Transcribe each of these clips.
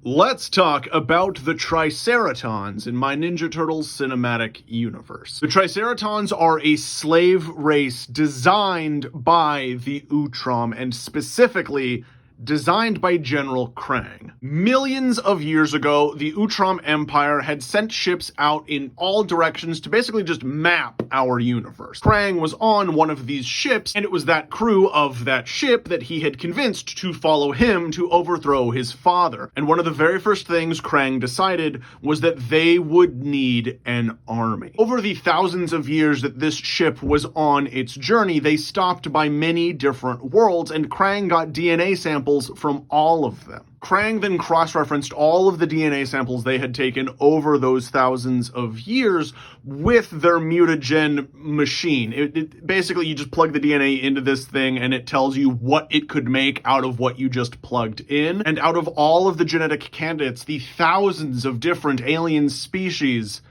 Let's talk about the Triceratons in my Ninja Turtles cinematic universe. The Triceratons are a slave race designed by the Utrom, and specifically designed by General Krang. Millions of years ago, the Utrom Empire had sent ships out in all directions to basically just map our universe. Krang was on one of these ships, and it was that crew of that ship that he had convinced to follow him to overthrow his father. And one of the very first things Krang decided was that they would need an army. Over the thousands of years that this ship was on its journey, they stopped by many different worlds, and Krang got DNA samples from all of them. Krang then cross-referenced all of the DNA samples they had taken over those thousands of years with their mutagen machine. Basically, you just plug the DNA into this thing and it tells you what it could make out of what you just plugged in. And out of all of the genetic candidates, the thousands of different alien species,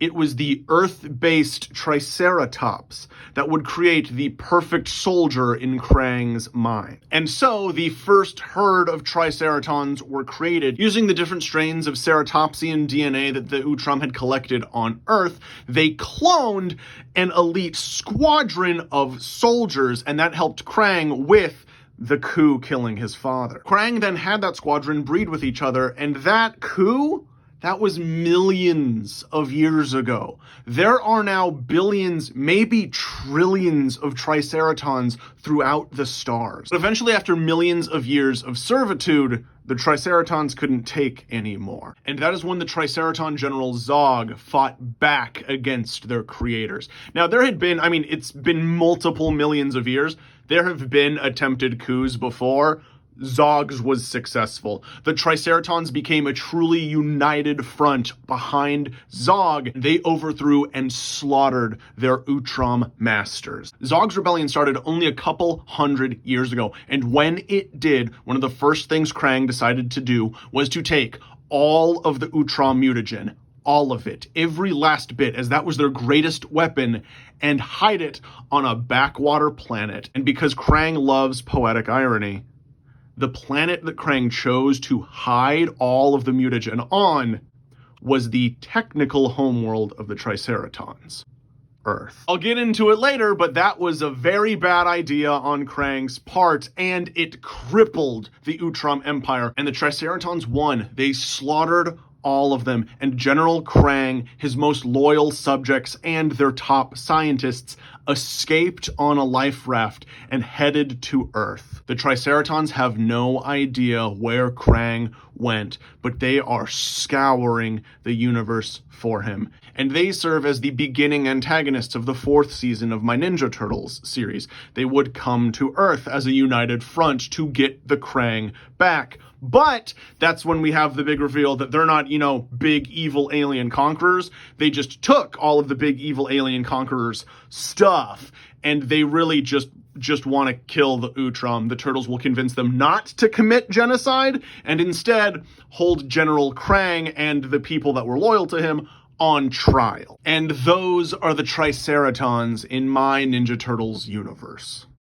it was the Earth-based Triceratops that would create the perfect soldier in Krang's mind. And so the first herd of Triceratons were created using the different strains of ceratopsian DNA that the Utrom had collected on Earth. They cloned an elite squadron of soldiers, and that helped Krang with the coup killing his father. Krang then had that squadron breed with each other, and that coup, that was millions of years ago. There are now billions, maybe trillions of Triceratons throughout the stars. But eventually, after millions of years of servitude, the Triceratons couldn't take anymore. And that is when the Triceraton General Zog fought back against their creators. Now, there had been, it's been multiple millions of years. There have been attempted coups before. Zog's was successful. The Triceratons became a truly united front behind Zog. They overthrew and slaughtered their Utrom masters. Zog's rebellion started only a couple hundred years ago, and when it did, one of the first things Krang decided to do was to take all of the Utrom mutagen, all of it, every last bit, as that was their greatest weapon, and hide it on a backwater planet. And because Krang loves poetic irony, the planet that Krang chose to hide all of the mutagen on was the technical homeworld of the Triceratons, Earth. I'll get into it later, but that was a very bad idea on Krang's part, and it crippled the Utrom Empire, and the Triceratons won. They slaughtered all of them, and General Krang, his most loyal subjects, and their top scientists escaped on a life raft and headed to Earth. The Triceratons have no idea where Krang went, but they are scouring the universe for him. And they serve as the beginning antagonists of the 4th season of my Ninja Turtles series. They would come to Earth as a united front to get the Krang back. But that's when we have the big reveal that they're not, big evil alien conquerors. They just took all of the big evil alien conquerors' stuff, and they really just want to kill the Utrom. The Turtles will convince them not to commit genocide, and instead hold General Krang and the people that were loyal to him on trial. And those are the Triceratons in my Ninja Turtles universe.